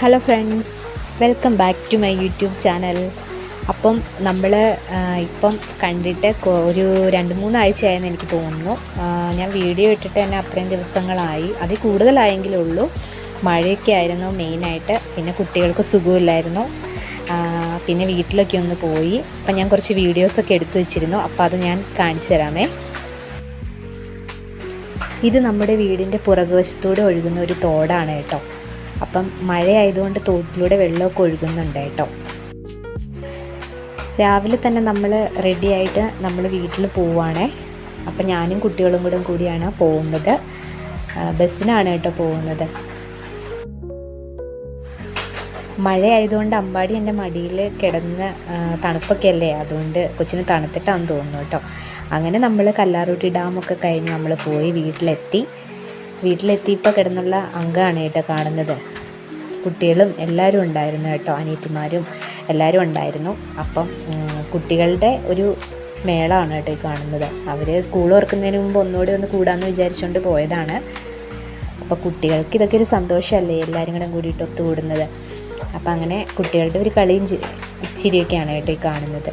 Hello friends, welcome back to my YouTube channel. അപ്പം നമ്മൾ ഇപ്പം കണ്ടിട്ട് ഒരു 2-3 ആഴ്ചയായെന്ന് എനിക്ക് തോന്നുന്നു. ഞാൻ വീഡിയോ ഇട്ടിട്ട് തന്നെ അത്രയും ദിവസങ്ങളായി, അതിൽ കൂടുതലായെങ്കിലേ ഉള്ളൂ. മഴയൊക്കെ ആയിരുന്നു മെയിനായിട്ട്, പിന്നെ കുട്ടികൾക്ക് സുഖമില്ലായിരുന്നു, പിന്നെ വീട്ടിലൊക്കെ ഒന്ന് പോയി. അപ്പം ഞാൻ കുറച്ച് വീഡിയോസൊക്കെ എടുത്തു വെച്ചിരുന്നു, അപ്പോൾ അത് ഞാൻ കാണിച്ചു തരാമേ. ഇത് നമ്മുടെ വീടിൻ്റെ പുറകുവശത്തൂടെ ഒഴുകുന്ന ഒരു തോടാണ് കേട്ടോ. അപ്പം മഴയായതുകൊണ്ട് തോട്ടിലൂടെ വെള്ളമൊക്കെ ഒഴുകുന്നുണ്ട് കേട്ടോ. രാവിലെ തന്നെ നമ്മൾ റെഡിയായിട്ട് നമ്മൾ വീട്ടിൽ പോവുകയാണേ. അപ്പം ഞാനും കുട്ടികളും കൂടിയാണ് പോകുന്നത്. ബസ്സിനാണ് കേട്ടോ പോകുന്നത്. മഴയായതുകൊണ്ട് അമ്പാടി എൻ്റെ മടിയിൽ കിടന്ന് തണുപ്പൊക്കെ അല്ലേ, അതുകൊണ്ട് കൊച്ചിന് തണുത്തിട്ടാണെന്ന് തോന്നുന്നു കേട്ടോ. അങ്ങനെ നമ്മൾ കല്ലാർകുട്ടി ഡാമൊക്കെ കഴിഞ്ഞ് നമ്മൾ പോയി വീട്ടിലെത്തിയപ്പോൾ കിടന്നുള്ള അങ്കമാണ് കേട്ടോ കാണുന്നത്. കുട്ടികളും എല്ലാവരും ഉണ്ടായിരുന്നു കേട്ടോ, അനിയത്തിമാരും എല്ലാവരും ഉണ്ടായിരുന്നു. അപ്പം കുട്ടികളുടെ ഒരു മേളമാണ് കേട്ടോ ഈ കാണുന്നത്. അവർ സ്കൂൾ തുറക്കുന്നതിന് മുമ്പ് ഒന്നുകൂടി ഒന്ന് കൂടാമെന്ന് വിചാരിച്ചുകൊണ്ട് പോയതാണ്. അപ്പോൾ കുട്ടികൾക്ക് ഇതൊക്കെ ഒരു സന്തോഷമല്ലേ, എല്ലാവരും കൂടിയിട്ട് ഒത്തുകൂടുന്നത്. അപ്പം അങ്ങനെ കുട്ടികളുടെ ഒരു കളിയും ചിരിയൊക്കെയാണ് കേട്ടോ ഈ കാണുന്നത്.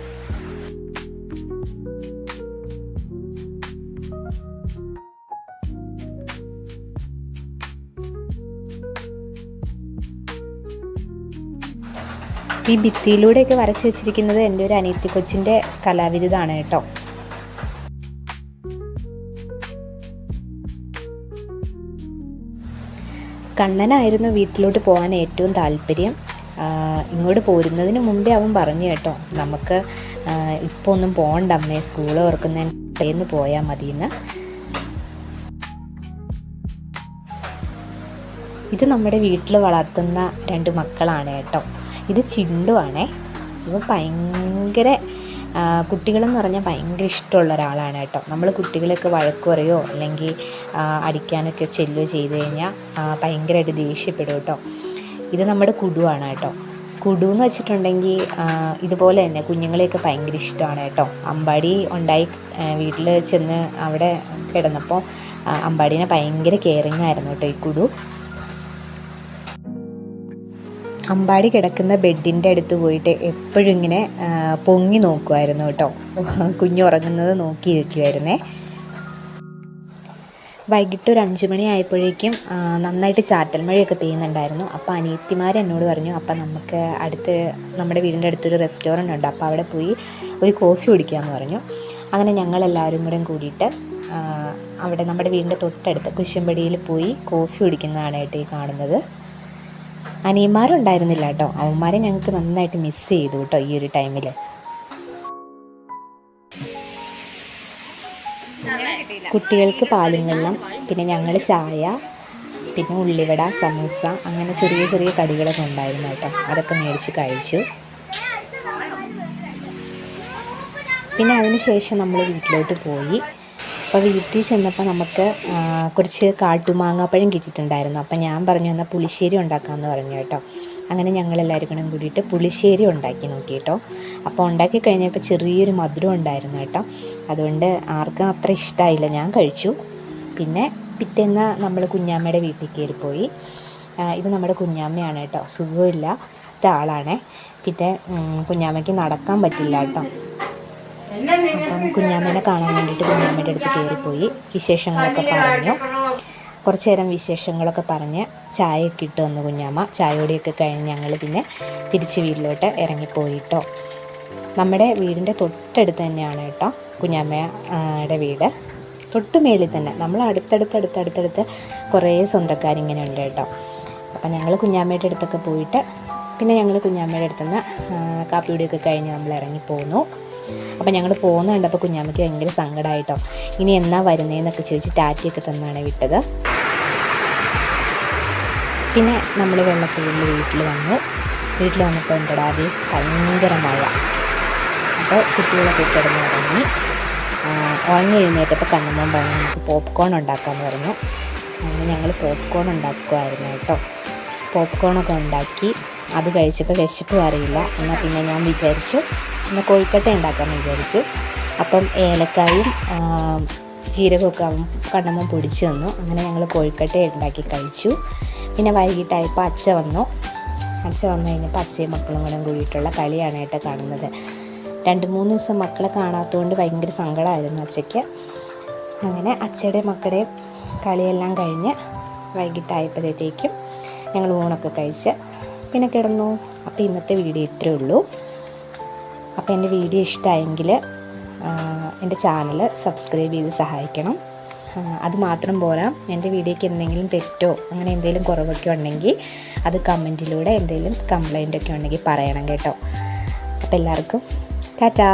ഈ ഭിത്തിയിലൂടെയൊക്കെ വരച്ച് വെച്ചിരിക്കുന്നത് എൻ്റെ ഒരു അനിയത്തി കൊച്ചിൻ്റെ കലാവിരുതാണ് കേട്ടോ. കണ്ണനായിരുന്നു വീട്ടിലോട്ട് പോകാൻ ഏറ്റവും താല്പര്യം. ഇങ്ങോട്ട് പോരുന്നതിന് മുമ്പേ അവൻ പറഞ്ഞു കേട്ടോ, നമുക്ക് ഇപ്പോൾ ഒന്നും പോകണ്ട അമ്മേ, സ്കൂൾ തുറക്കുന്നതിന് പോയാൽ മതിയെന്ന്. ഇത് നമ്മുടെ വീട്ടിൽ വളർത്തുന്ന 2 മക്കളാണ് കേട്ടോ. ഇത് ചിണ്ടുവാണേ. ഇവ ഭയങ്കര കുട്ടികളെന്ന് പറഞ്ഞാൽ ഭയങ്കര ഇഷ്ടമുള്ള ഒരാളാണ് കേട്ടോ. നമ്മൾ കുട്ടികളെയൊക്കെ വഴക്ക് പറയുകയോ അല്ലെങ്കിൽ അടിക്കാനൊക്കെ ചെല്ലുകയോ ചെയ്ത് കഴിഞ്ഞാൽ ഭയങ്കരമായിട്ട് ദേഷ്യപ്പെടും കേട്ടോ. ഇത് നമ്മുടെ കുടുവാണ് കേട്ടോ. കുടു എന്ന് വെച്ചിട്ടുണ്ടെങ്കിൽ ഇതുപോലെ തന്നെ കുഞ്ഞുങ്ങളെയൊക്കെ ഭയങ്കര ഇഷ്ടമാണ് കേട്ടോ. അമ്പാടി ഉണ്ടായി വീട്ടിൽ ചെന്ന് അവിടെ കിടന്നപ്പോൾ അമ്പാടീനെ ഭയങ്കര കെയറിങ് ആയിരുന്നു കേട്ടോ ഈ കുടു. അമ്പാടി കിടക്കുന്ന ബെഡിൻ്റെ അടുത്ത് പോയിട്ട് എപ്പോഴും ഇങ്ങനെ പൊങ്ങി നോക്കുമായിരുന്നു കേട്ടോ. കുഞ്ഞുറങ്ങുന്നത് നോക്കിയിരിക്കുമായിരുന്നേ. വൈകിട്ട് ഒരു 5 മണി ആയപ്പോഴേക്കും നന്നായിട്ട് ചാറ്റൽ മഴയൊക്കെ പെയ്യുന്നുണ്ടായിരുന്നു. അപ്പോൾ അനിയത്തിമാർ എന്നോട് പറഞ്ഞു, അപ്പം നമുക്ക് നമ്മുടെ വീടിൻ്റെ അടുത്തൊരു റെസ്റ്റോറൻ്റ് ഉണ്ട്, അപ്പോൾ അവിടെ പോയി ഒരു കോഫി കുടിക്കാമെന്ന് പറഞ്ഞു. അങ്ങനെ ഞങ്ങളെല്ലാവരും കൂടിയിട്ട് അവിടെ നമ്മുടെ വീടിൻ്റെ തൊട്ടടുത്ത് കുശമ്പടിയിൽ പോയി കോഫി കുടിക്കുന്നതാണ് കേട്ടോ ഈ കാണുന്നത്. അനിയന്മാരുണ്ടായിരുന്നില്ല കേട്ടോ, അവന്മാരെ ഞങ്ങൾക്ക് നന്നായിട്ട് മിസ് ചെയ്തു കേട്ടോ ഈ ഒരു ടൈമിൽ. കുട്ടികൾക്ക് പാലും വെള്ളം, പിന്നെ ഞങ്ങൾ ചായ, പിന്നെ ഉള്ളിവട, സമൂസ, അങ്ങനെ ചെറിയ ചെറിയ കടികളൊക്കെ ഉണ്ടായിരുന്നു കേട്ടോ. അതൊക്കെ മേടിച്ച് കഴിച്ചു. പിന്നെ അതിന് ശേഷം നമ്മൾ വീട്ടിലോട്ട് പോയി. അപ്പോൾ വീട്ടിൽ ചെന്നപ്പോൾ നമുക്ക് കുറച്ച് കാട്ടുമാങ്ങാപ്പഴം കിട്ടിയിട്ടുണ്ടായിരുന്നു. അപ്പം ഞാൻ പറഞ്ഞു എന്നാൽ പുളിശ്ശേരി ഉണ്ടാക്കാമെന്ന് പറഞ്ഞു കേട്ടോ. അങ്ങനെ ഞങ്ങളെല്ലാവരും കൂടിയിട്ട് പുളിശ്ശേരി ഉണ്ടാക്കി നോക്കി കേട്ടോ. അപ്പോൾ ഉണ്ടാക്കി കഴിഞ്ഞപ്പോൾ ചെറിയൊരു മധുരം ഉണ്ടായിരുന്നു കേട്ടോ. അതുകൊണ്ട് ആർക്കും അത്ര ഇഷ്ടമായില്ല, ഞാൻ കഴിച്ചു. പിന്നെ പിറ്റേന്ന് നമ്മൾ കുഞ്ഞാമ്മയുടെ വീട്ടിൽ കയറിപ്പോയി. ഇത് നമ്മുടെ കുഞ്ഞാമ്മയാണ് കേട്ടോ, സുഖമില്ലാത്ത ആളാണേ. പിന്നെ കുഞ്ഞാമ്മയ്ക്ക് നടക്കാൻ പറ്റില്ല കേട്ടോ. അപ്പം കുഞ്ഞാമ്മേനെ കാണാൻ വേണ്ടിയിട്ട് കുഞ്ഞാമ്മയുടെ അടുത്ത് കയറിപ്പോയി. വിശേഷങ്ങളൊക്കെ പറഞ്ഞു, കുറച്ച് നേരം വിശേഷങ്ങളൊക്കെ പറഞ്ഞ് ചായയൊക്കെ ഇട്ട് വന്നു കുഞ്ഞാമ്മ. ചായയോടെയൊക്കെ കഴിഞ്ഞ് ഞങ്ങൾ പിന്നെ തിരിച്ച് വീട്ടിലോട്ട് ഇറങ്ങിപ്പോയിട്ടോ. നമ്മുടെ വീടിൻ്റെ തൊട്ടടുത്ത് തന്നെയാണ് കേട്ടോ കുഞ്ഞാമ്മയുടെ വീട്, തൊട്ട് മേളിൽ തന്നെ. നമ്മൾ അടുത്തടുത്ത് കുറേ സ്വന്തക്കാരിങ്ങനെ ഉണ്ട് കേട്ടോ. അപ്പം ഞങ്ങൾ കുഞ്ഞാമ്മയുടെ അടുത്തൊക്കെ പോയിട്ട് പിന്നെ ഞങ്ങൾ കുഞ്ഞാമ്മയുടെ അടുത്തുനിന്ന് കാപ്പിയുടെയൊക്കെ കഴിഞ്ഞ് നമ്മൾ ഇറങ്ങിപ്പോന്നു. അപ്പം ഞങ്ങൾ പോകുന്ന കണ്ടപ്പോൾ കുഞ്ഞാമ്മയ്ക്ക് ഭയങ്കര സങ്കടമായിട്ടോ. ഇനി എന്നാ വരുന്നതെന്നൊക്കെ ചോദിച്ച് ടാറ്റയൊക്കെ തന്നാണ് വിട്ടത്. പിന്നെ നമ്മൾ വെള്ളത്തിൽ വീട്ടിൽ വന്നപ്പോൾ ഉണ്ടടാതെ ഭയങ്കര മഴ. അപ്പോൾ കുട്ടികളൊക്കെ കിടന്നുറങ്ങി. ഉറങ്ങി എഴുന്നേറ്റപ്പോൾ കണ്ണുമ്പോൾ പറഞ്ഞു നമുക്ക് പോപ്കോൺ ഉണ്ടാക്കാമെന്ന് പറഞ്ഞു. അങ്ങനെ ഞങ്ങൾ പോപ്കോൺ ഉണ്ടാക്കുമായിരുന്നു കേട്ടോ. പോപ്കോണൊക്കെ ഉണ്ടാക്കി അത് കഴിച്ചപ്പോൾ വിശപ്പ് അറിയില്ല. എന്നാൽ പിന്നെ ഞാൻ വിചാരിച്ചു എന്നാൽ കോഴിക്കട്ട ഉണ്ടാക്കാമെന്ന് വിചാരിച്ചു. അപ്പം ഏലക്കായും ജീരകമൊക്കെ കണ്ണമ്മ പൊടിച്ച് തന്നു. അങ്ങനെ ഞങ്ങൾ കോഴിക്കട്ട ഉണ്ടാക്കി കഴിച്ചു. പിന്നെ വൈകിട്ടായപ്പോൾ അച്ഛ വന്നു. അച്ഛ വന്നു കഴിഞ്ഞപ്പോൾ അച്ഛയും മക്കളും കൂടെ കൂടിയിട്ടുള്ള കളിയാണ് കേട്ടോ കാണുന്നത്. 2-3 ദിവസം മക്കളെ കാണാത്തതുകൊണ്ട് ഭയങ്കര സങ്കടമായിരുന്നു അച്ഛയ്ക്ക്. അങ്ങനെ അച്ഛയുടെയും മക്കളുടെയും കളിയെല്ലാം കഴിഞ്ഞ് വൈകിട്ടായപ്പോഴത്തേക്കും ഞങ്ങൾ ഊണൊക്കെ കഴിച്ച് പിന്നെ കിടന്നു. അപ്പോൾ ഇന്നത്തെ വീഡിയോ ഇത്രയേ ഉള്ളൂ. അപ്പോൾ എൻ്റെ വീഡിയോ ഇഷ്ടമായെങ്കിൽ എൻ്റെ ചാനൽ സബ്സ്ക്രൈബ് ചെയ്ത് സഹായിക്കണം. അതുമാത്രം പോരാ, എൻ്റെ വീഡിയോയ്ക്ക് എന്തെങ്കിലും തെറ്റോ അങ്ങനെ എന്തെങ്കിലും കുറവൊക്കെ ഉണ്ടെങ്കിൽ അത് കമൻറ്റിലൂടെ എന്തെങ്കിലും കംപ്ലൈൻ്റൊക്കെ ഉണ്ടെങ്കിൽ പറയണം കേട്ടോ. അപ്പോൾ എല്ലാവർക്കും ടാറ്റാ.